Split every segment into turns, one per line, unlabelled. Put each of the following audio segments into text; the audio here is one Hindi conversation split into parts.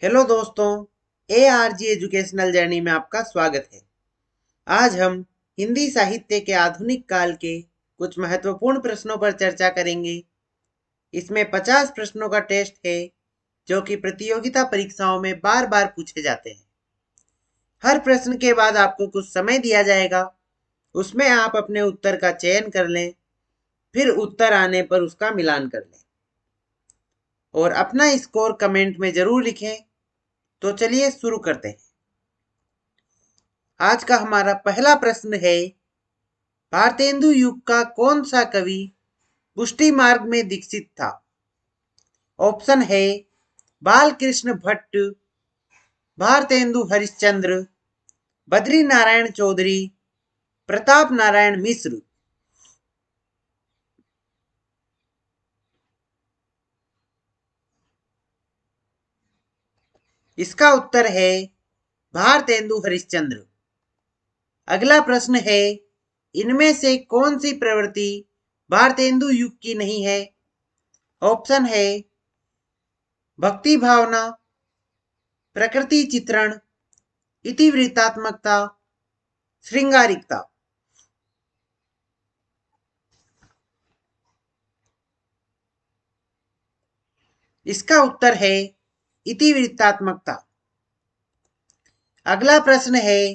हेलो दोस्तों, ARG एजुकेशनल जर्नी में आपका स्वागत है। आज हम हिंदी साहित्य के आधुनिक काल के कुछ महत्वपूर्ण प्रश्नों पर चर्चा करेंगे। इसमें 50 प्रश्नों का टेस्ट है जो कि प्रतियोगिता परीक्षाओं में बार बार पूछे जाते हैं। हर प्रश्न के बाद आपको कुछ समय दिया जाएगा, उसमें आप अपने उत्तर का चयन कर लें, फिर उत्तर आने पर उसका मिलान कर लें और अपना स्कोर कमेंट में जरूर लिखें। तो चलिए शुरू करते हैं। आज का हमारा पहला प्रश्न है, भारतेंदु युग का कौन सा कवि पुष्टि मार्ग में दीक्षित था? ऑप्शन है बाल कृष्ण भट्ट, भारतेंदु हरिश्चंद्र, बद्री नारायण चौधरी, प्रताप नारायण मिश्र। इसका उत्तर है भारतेंदु हरिश्चंद्र। अगला प्रश्न है, इनमें से कौन सी प्रवृत्ति भारतेंदु युग की नहीं है? ऑप्शन है भक्ति भावना, प्रकृति चित्रण, इतिवृत्तात्मकता, श्रृंगारिकता। इसका उत्तर है इतिवृत्तात्मकता। अगला प्रश्न है,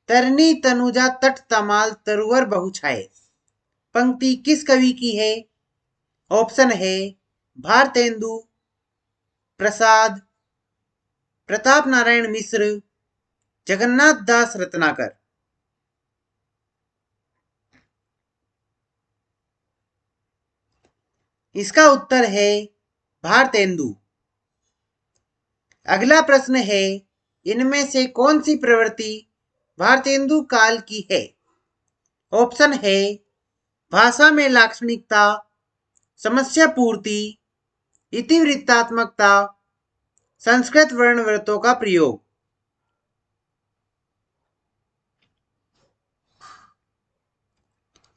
तरनी तनुजा तट तमाल तरुवर बहुछाए पंक्ति किस कवि की है? ऑप्शन है भारतेंदु प्रसाद, प्रताप नारायण मिश्र, जगन्नाथ दास रत्नाकर। इसका उत्तर है भारतेंदु। अगला प्रश्न है, इनमें से कौन सी प्रवृत्ति भारतेंदु काल की है? ऑप्शन है भाषा में लाक्षणिकता, समस्या पूर्ति, इतिवृत्तात्मकता, संस्कृत वर्ण व्रतों का प्रयोग।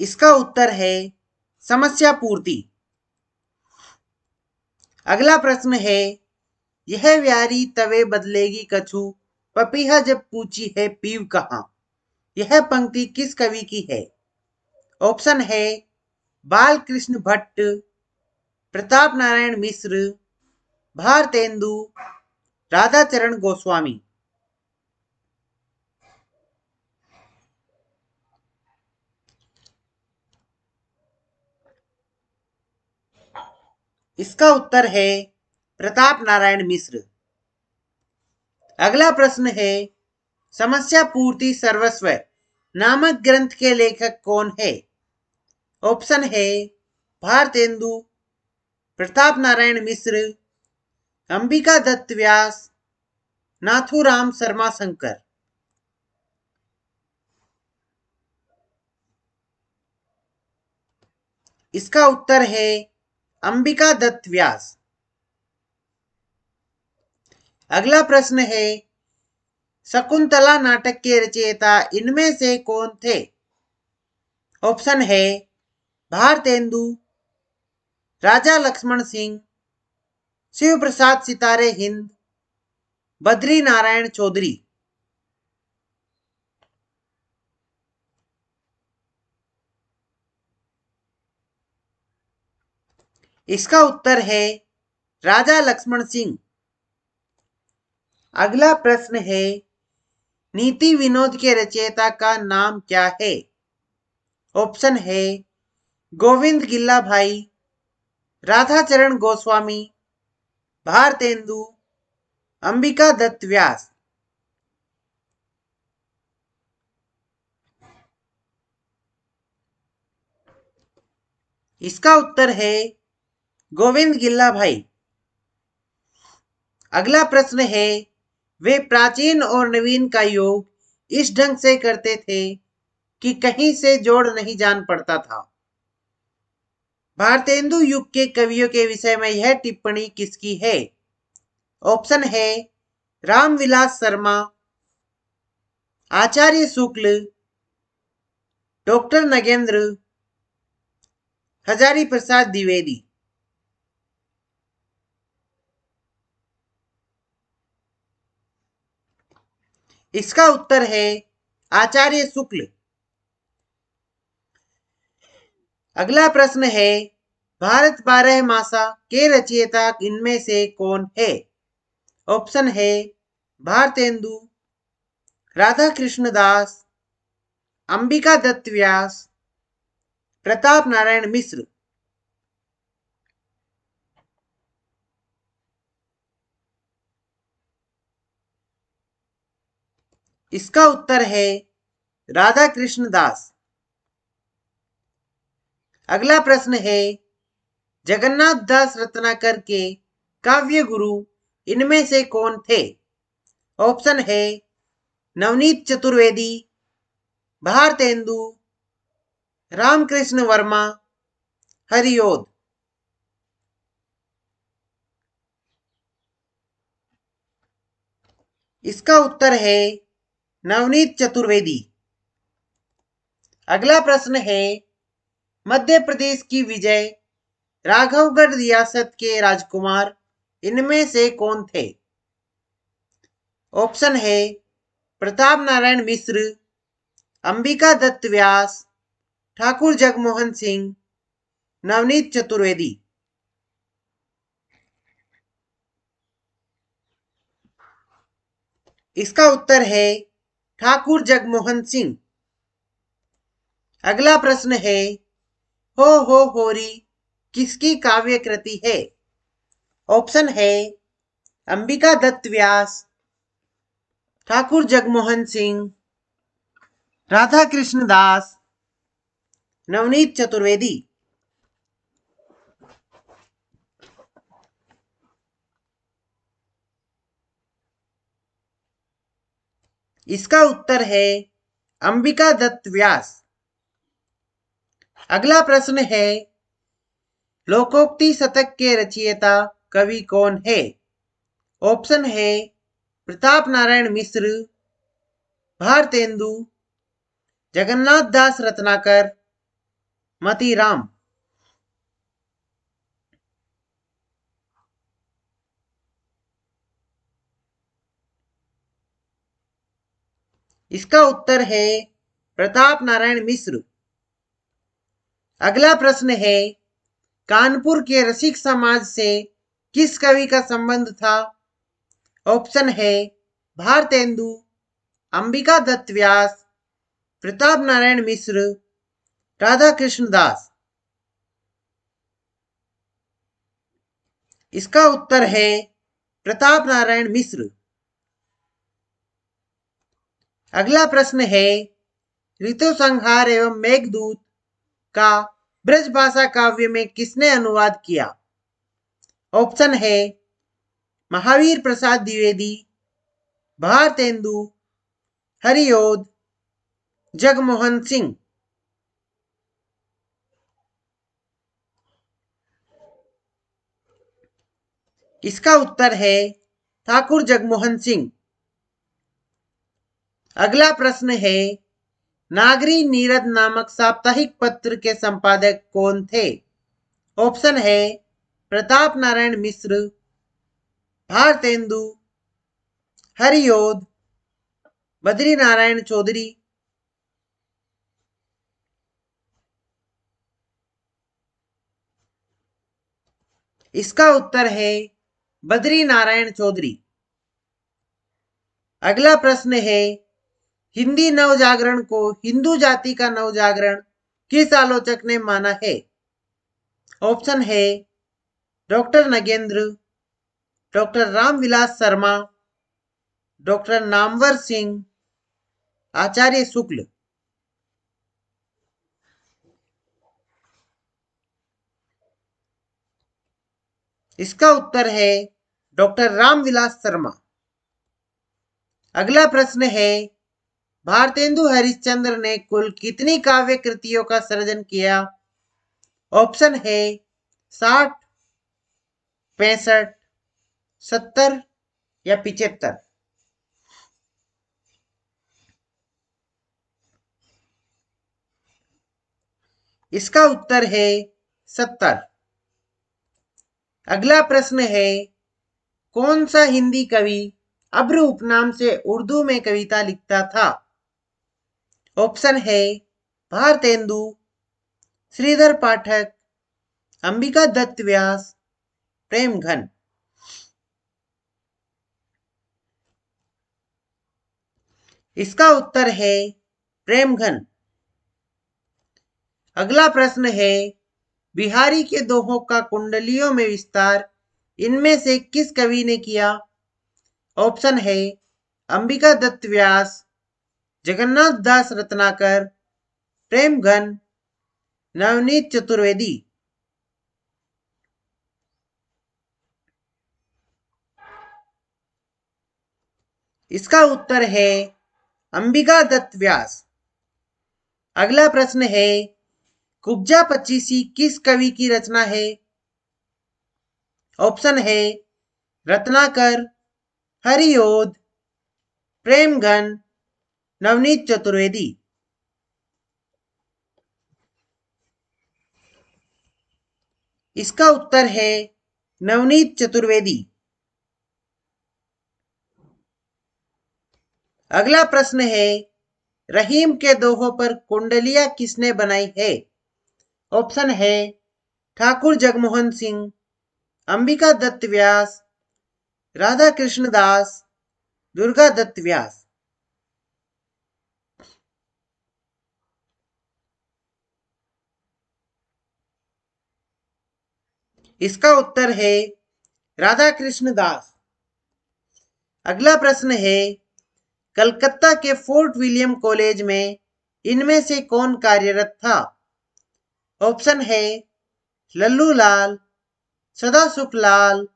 इसका उत्तर है समस्या पूर्ति। अगला प्रश्न है, यह व्यारी तवे बदलेगी कछु, पपीहा जब पूछी है पीव कहाँ। यह पंक्ति किस कवि की है? ऑप्शन है बाल कृष्ण भट्ट, प्रताप नारायण मिश्र, भारतेंदु, राधाचरण गोस्वामी। इसका उत्तर है प्रताप नारायण मिश्र। अगला प्रश्न है, समस्या पूर्ति सर्वस्व नामक ग्रंथ के लेखक कौन है? ऑप्शन है भारतेंदु, प्रताप नारायण मिश्र, अंबिका दत्त व्यास, नाथूराम शर्मा शंकर। इसका उत्तर है अंबिका दत्त व्यास। अगला प्रश्न है, शकुंतला नाटक के रचयिता इनमें से कौन थे? ऑप्शन है भारतेंदु, राजा लक्ष्मण सिंह, शिव प्रसाद सितारे हिंद, बद्री नारायण चौधरी। इसका उत्तर है राजा लक्ष्मण सिंह। अगला प्रश्न है, नीति विनोद के रचयिता का नाम क्या है? ऑप्शन है गोविंद गिल्ला भाई, राधाचरण गोस्वामी, भारतेंदु, अंबिका दत्त व्यास। इसका उत्तर है गोविंद गिल्ला भाई। अगला प्रश्न है, वे प्राचीन और नवीन का योग इस ढंग से करते थे कि कहीं से जोड़ नहीं जान पड़ता था। भारतेंदु युग के कवियों के विषय में यह टिप्पणी किसकी है? ऑप्शन है रामविलास शर्मा, आचार्य शुक्ल, डॉक्टर नगेंद्र, हजारी प्रसाद द्विवेदी। इसका उत्तर है आचार्य शुक्ल। अगला प्रश्न है भारत 12 मासा के रचयिता इनमें से कौन है? ऑप्शन है भारतेंदु, राधा कृष्ण दास, अंबिका दत्त व्यास, प्रताप नारायण मिश्र। इसका उत्तर है राधा कृष्ण दास। अगला प्रश्न है जगन्नाथ दास रत्नाकर के काव्य गुरु इनमें से कौन थे? ऑप्शन है नवनीत चतुर्वेदी, भारतेंदु, रामकृष्ण वर्मा, हरिओद। इसका उत्तर है नवनीत चतुर्वेदी। अगला प्रश्न है मध्य प्रदेश की विजय राघवगढ़ रियासत के राजकुमार इनमें से कौन थे? ऑप्शन है प्रताप नारायण मिश्र, अंबिका दत्त व्यास, ठाकुर जगमोहन सिंह, नवनीत चतुर्वेदी। इसका उत्तर है ठाकुर जगमोहन सिंह। अगला प्रश्न है हो होरी किसकी काव्य कृति है? ऑप्शन है अंबिका दत्त व्यास, ठाकुर जगमोहन सिंह, राधा कृष्ण दास, नवनीत चतुर्वेदी। इसका उत्तर है अंबिका दत्त व्यास। अगला प्रश्न है लोकोक्ति शतक के रचयिता कवि कौन है? ऑप्शन है प्रताप नारायण मिश्र, भारतेंदु, जगन्नाथ दास रत्नाकर, मतीराम। इसका उत्तर है प्रताप नारायण मिश्र। अगला प्रश्न है कानपुर के रसिक समाज से किस कवि का संबंध था? ऑप्शन है भारतेंदु, अंबिका दत्त व्यास, प्रताप नारायण मिश्र, राधा कृष्ण दास। इसका उत्तर है प्रताप नारायण मिश्र। अगला प्रश्न है ऋतु संहार एवं मेघदूत का ब्रजभाषा काव्य में किसने अनुवाद किया? ऑप्शन है महावीर प्रसाद द्विवेदी, भारतेंदु, हरिओद, जगमोहन सिंह। इसका उत्तर है ठाकुर जगमोहन सिंह। अगला प्रश्न है नागरी नीरद नामक साप्ताहिक पत्र के संपादक कौन थे? ऑप्शन है प्रताप नारायण मिश्र, भारतेंदु, हरिओद, बद्री नारायण चौधरी। इसका उत्तर है बद्री नारायण चौधरी। अगला प्रश्न है हिंदी नवजागरण को हिंदू जाति का नवजागरण किस आलोचक ने माना है? ऑप्शन है doctor Nagendra, doctor Ramvilas Sharma, doctor Namvar Singh, Acharya Shukla. इसका उत्तर है डॉक्टर रामविलास शर्मा। अगला प्रश्न है भारतेंदु हरिश्चंद्र ने कुल कितनी काव्य कृतियों का सृजन किया? ऑप्शन है 60, 65, 70 या 75। इसका उत्तर है 70। अगला प्रश्न है कौन सा हिंदी कवि अब्र उपनाम से उर्दू में कविता लिखता था? ऑप्शन है भारतेंदु, श्रीधर पाठक, अंबिका दत्त व्यास, प्रेमघन। इसका उत्तर है प्रेमघन। अगला प्रश्न है, बिहारी के दोहों का कुंडलियों में विस्तार इनमें से किस कवि ने किया? ऑप्शन है अंबिका दत्त व्यास, जगन्नाथ दास रत्नाकर, प्रेमघन, नवनीत चतुर्वेदी। इसका उत्तर है अंबिका दत्त व्यास। अगला प्रश्न है, कुब्जा पच्चीसी किस कवि की रचना है? ऑप्शन है रत्नाकर, हरिओद, प्रेमघन, नवनीत चतुर्वेदी। इसका उत्तर है नवनीत चतुर्वेदी। अगला प्रश्न है, रहीम के दोहों पर कुंडलियां किसने बनाई है? ऑप्शन है ठाकुर जगमोहन सिंह, अंबिका दत्त व्यास, राधा कृष्ण दास, दुर्गा दत्त व्यास। इसका उत्तर है राधा कृष्ण दास। अगला प्रश्न है, कलकत्ता के फोर्ट विलियम कॉलेज में इनमें से कौन कार्यरत था? ऑप्शन है लल्लू लाल, सदासुख लाल,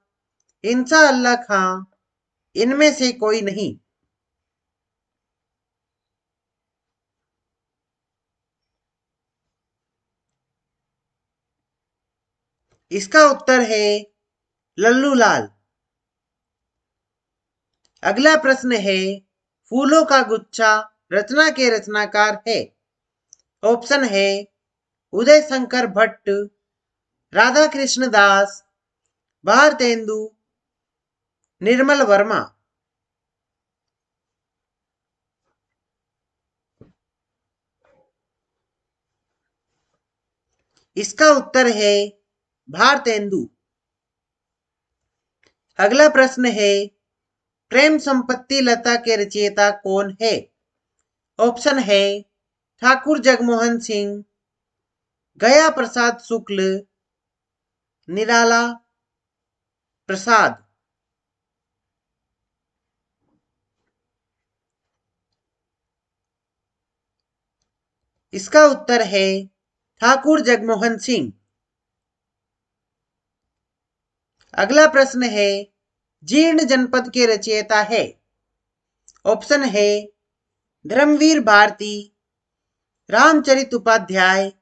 इंसा अल्लाह खां, इनमें से कोई नहीं। इसका उत्तर है लल्लू लाल। अगला प्रश्न है, फूलों का गुच्छा रचना के रचनाकार है? ऑप्शन है उदय शंकर भट्ट, राधा कृष्ण दास, भारतेंदु, निर्मल वर्मा। इसका उत्तर है भारतेंदु। अगला प्रश्न है, प्रेम संपत्ति लता के रचयिता कौन है? ऑप्शन है ठाकुर जगमोहन सिंह, गया प्रसाद शुक्ल, निराला प्रसाद। इसका उत्तर है ठाकुर जगमोहन सिंह। अगला प्रश्न है, जीर्ण जनपद के रचयिता है? ऑप्शन है धर्मवीर भारती, रामचरित उपाध्याय,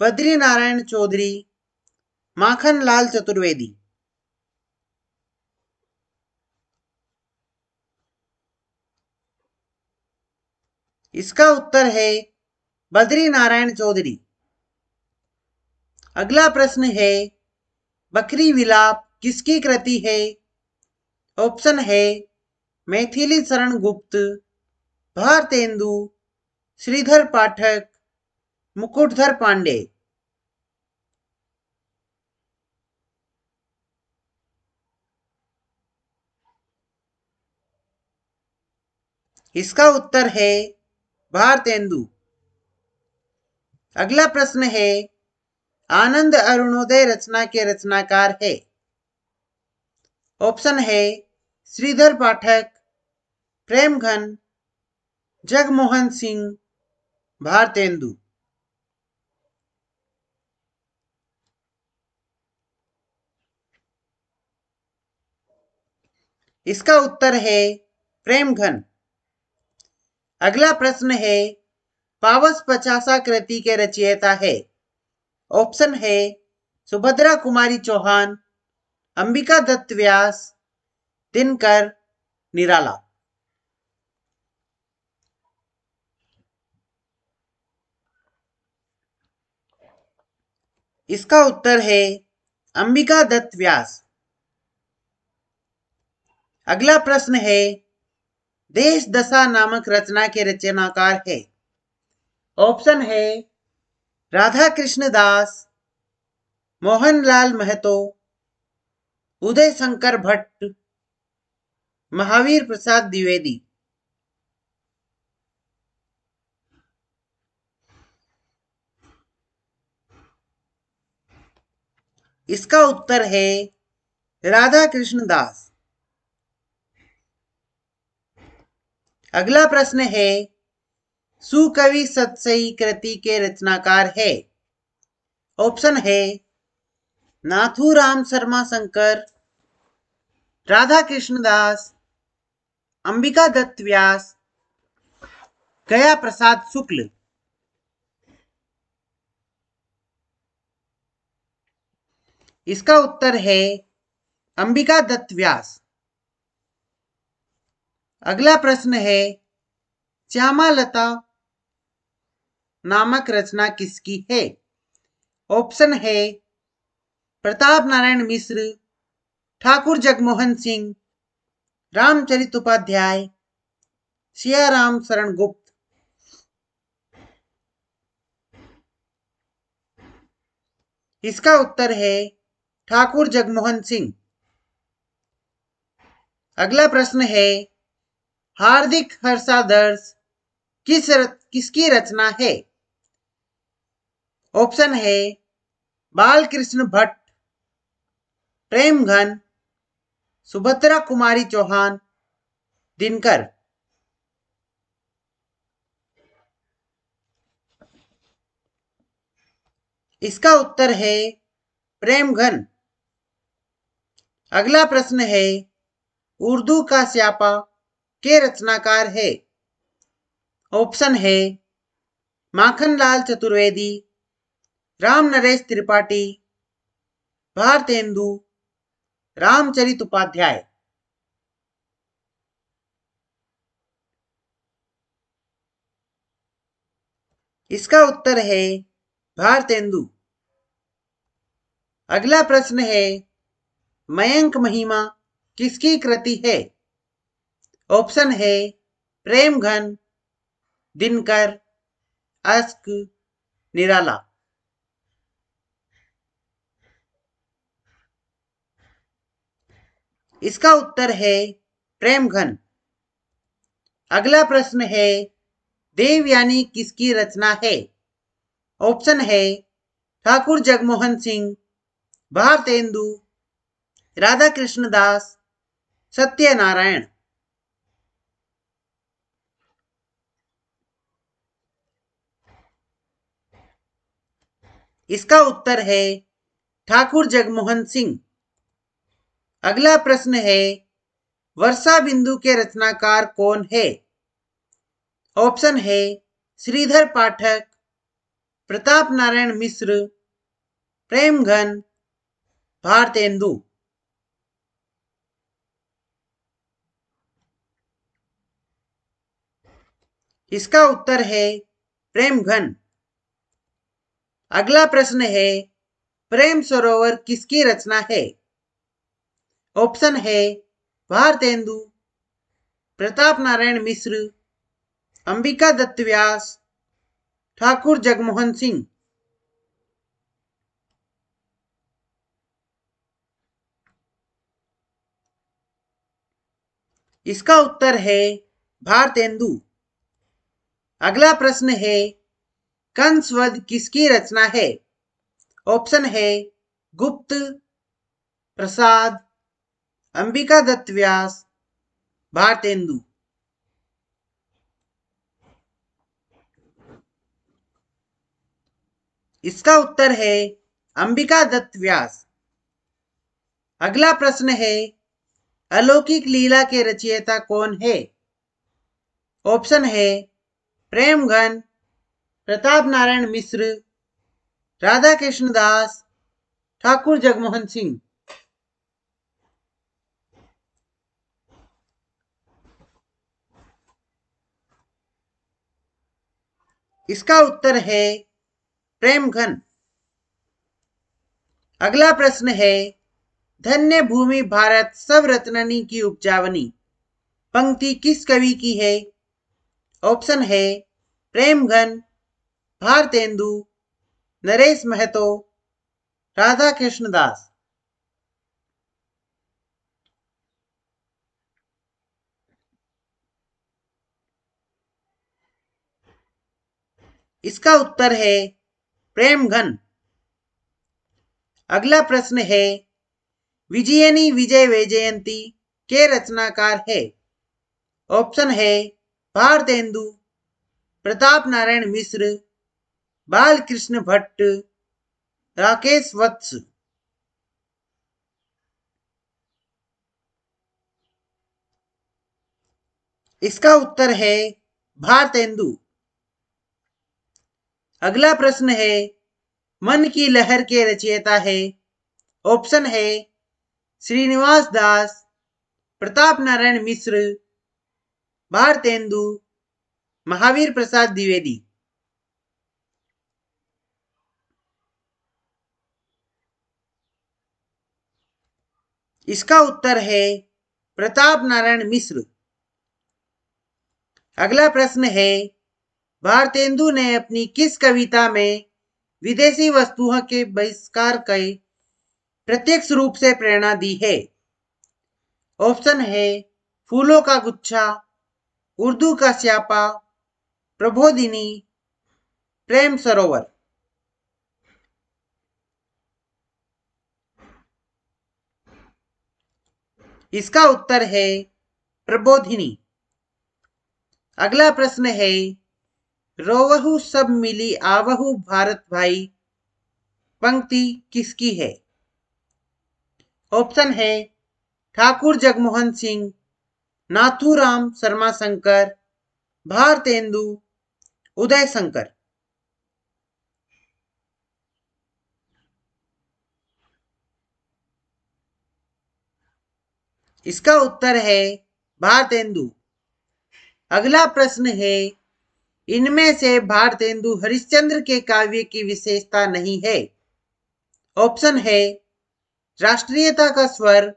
बद्री नारायण चौधरी, माखन लाल चतुर्वेदी। इसका उत्तर है बद्री नारायण चौधरी। अगला प्रश्न है, बकरी विलाप किसकी कृति है? ऑप्शन है मैथिली शरण गुप्त, भारतेंदु, श्रीधर पाठक, मुकुटधर पांडे। इसका उत्तर है भारतेंदु। अगला प्रश्न है, आनंद अरुणोदय रचना के रचनाकार है? ऑप्शन है श्रीधर पाठक, प्रेमघन, जगमोहन सिंह, भारतेंदु। इसका उत्तर है प्रेमघन। अगला प्रश्न है, पावस पचासा कृति के रचयिता है? ऑप्शन है सुभद्रा कुमारी चौहान, अंबिका दत्त व्यास, दिनकर, निराला। इसका उत्तर है अंबिका दत्त व्यास। अगला प्रश्न है, देश दशा नामक रचना के रचनाकार है। ऑप्शन है राधा कृष्ण दास, मोहनलाल महतो, उदय शंकर भट्ट, महावीर प्रसाद द्विवेदी। इसका उत्तर है राधा कृष्ण दास। अगला प्रश्न है, सुकवि सतसई कृति के रचनाकार है। ऑप्शन है नाथूराम शर्मा शंकर, राधा कृष्ण दास, अंबिका दत्त व्यास, गया प्रसाद शुक्ल। इसका उत्तर है अंबिका दत्त व्यास। अगला प्रश्न है, श्यामालता नामक रचना किसकी है। ऑप्शन है प्रताप नारायण मिश्र, ठाकुर जगमोहन सिंह, रामचरित उपाध्याय, सियाराम शरण गुप्त। इसका उत्तर है ठाकुर जगमोहन सिंह। अगला प्रश्न है, हार्दिक हर्षादर्श किसकी रचना है। ऑप्शन है बाल कृष्ण भट्ट, प्रेमघन, सुभद्रा कुमारी चौहान, दिनकर। इसका उत्तर है प्रेमघन। अगला प्रश्न है, उर्दू का स्यापा के रचनाकार है। ऑप्शन है माखनलाल चतुर्वेदी, राम नरेश त्रिपाठी, भारतेंदु, रामचरित उपाध्याय। इसका उत्तर है भारतेंदु। अगला प्रश्न है, मयंक महिमा किसकी कृति है। ऑप्शन है प्रेमघन, दिनकर, अश्क, निराला। इसका उत्तर है प्रेमघन। अगला प्रश्न है, देवयानी किसकी रचना है। ऑप्शन है ठाकुर जगमोहन सिंह, भारतेंदु, राधा कृष्ण दास, सत्यनारायण। इसका उत्तर है ठाकुर जगमोहन सिंह। अगला प्रश्न है, वर्षा बिंदु के रचनाकार कौन है। ऑप्शन है श्रीधर पाठक, प्रताप नारायण मिश्र, प्रेमघन, भारतेंदु। इसका उत्तर है प्रेमघन। अगला प्रश्न है, प्रेम सरोवर किसकी रचना है। ऑप्शन है भारतेंदु, प्रताप नारायण मिश्र, अंबिका दत्त व्यास, ठाकुर जगमोहन सिंह। इसका उत्तर है भारतेंदु। अगला प्रश्न है, कंसवध किसकी रचना है। ऑप्शन है गुप्त, प्रसाद, अंबिका दत्त व्यास, भारतेंदु। इसका उत्तर है अंबिका दत्त व्यास। अगला प्रश्न है, अलौकिक लीला के रचयिता कौन है। ऑप्शन है प्रेमघन, प्रताप नारायण मिश्र, राधा कृष्ण दास, ठाकुर जगमोहन सिंह। इसका उत्तर है प्रेमघन। अगला प्रश्न है, धन्य भूमि भारत सब रत्ननी की उपजावनी पंक्ति किस कवि की है? ऑप्शन है प्रेमघन, भारतेंदु, नरेश महतो, राधा कृष्णदास। इसका उत्तर है प्रेमघन। अगला प्रश्न है विजयनी विजय वैजयंती के रचनाकार है? ऑप्शन है भारतेंदु, प्रताप नारायण मिश्र, बालकृष्ण भट्ट, राकेश वत्स। इसका उत्तर है भारतेंदु। अगला प्रश्न है मन की लहर के रचयिता है? ऑप्शन है श्रीनिवास दास, प्रताप नारायण मिश्र, भारतेंदु, महावीर प्रसाद द्विवेदी। इसका उत्तर है प्रताप नारायण मिश्र। अगला प्रश्न है भारतेंदु ने अपनी किस कविता में विदेशी वस्तुओं के बहिष्कार के प्रत्यक्ष रूप से प्रेरणा दी है? ऑप्शन है फूलों का गुच्छा, उर्दू का स्यापा, प्रबोधिनी, प्रेम सरोवर। इसका उत्तर है प्रबोधिनी। अगला प्रश्न है रोवहु सब मिली आवहु भारत भाई पंक्ति किसकी है? ऑप्शन है ठाकुर जगमोहन सिंह, नाथूराम शर्मा शंकर, भारतेंदु, उदय शंकर। इसका उत्तर है भारतेंदु। अगला प्रश्न है इनमें से भारतेंदु हरिश्चंद्र के काव्य की विशेषता नहीं है? ऑप्शन है राष्ट्रीयता का स्वर,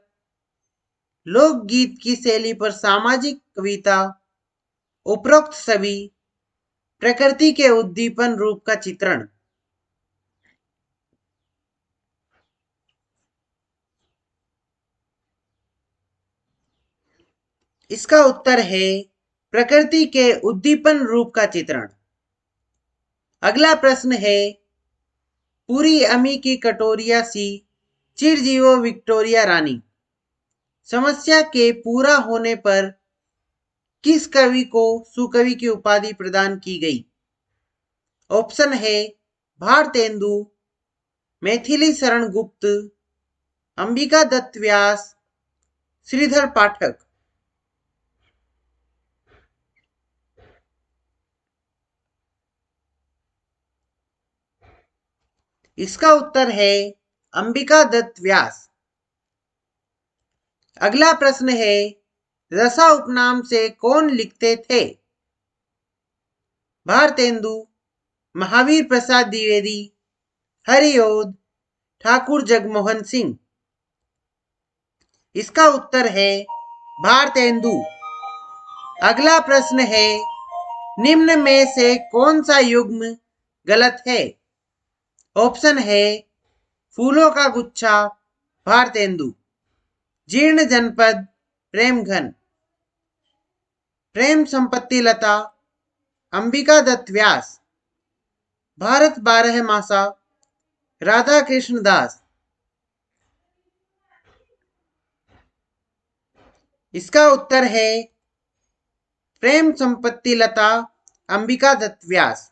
लोकगीत की शैली पर सामाजिक कविता, उपरोक्त सभी, प्रकृति के उद्दीपन रूप का चित्रण। इसका उत्तर है प्रकृति के उद्दीपन रूप का चित्रण। अगला प्रश्न है पूरी अमी की कटोरिया सी चिरजीवो विक्टोरिया रानी समस्या के पूरा होने पर किस कवि को सुकवि की उपाधि प्रदान की गई? ऑप्शन है भारतेंदु, मैथिली शरण गुप्त, अंबिका दत्त व्यास, श्रीधर पाठक। इसका उत्तर है अंबिका दत्त व्यास। अगला प्रश्न है रसा उपनाम से कौन लिखते थे? भारतेंदु, महावीर प्रसाद द्विवेदी, हरिओद, ठाकुर जगमोहन सिंह। इसका उत्तर है भारतेंदु। अगला प्रश्न है निम्न में से कौन सा युग्म गलत है? ऑप्शन है फूलों का गुच्छा, भारतेंदु, जीर्ण जनपद, प्रेमघन, प्रेम संपत्ति लता, अंबिका दत्त व्यास, भारत 12 मासा, राधा कृष्ण दास। इसका उत्तर है प्रेम संपत्ति लता, अंबिका दत्त व्यास।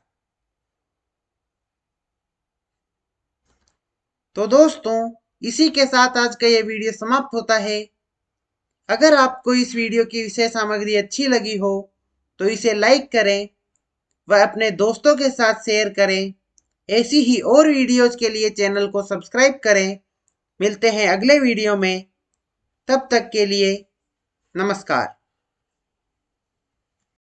तो दोस्तों इसी के साथ आज का यह वीडियो समाप्त होता है। अगर आपको इस वीडियो की विषय सामग्री अच्छी लगी हो तो इसे लाइक करें व अपने दोस्तों के साथ शेयर करें। ऐसी ही और वीडियोज के लिए चैनल को सब्सक्राइब करें। मिलते हैं अगले वीडियो में, तब तक के लिए नमस्कार।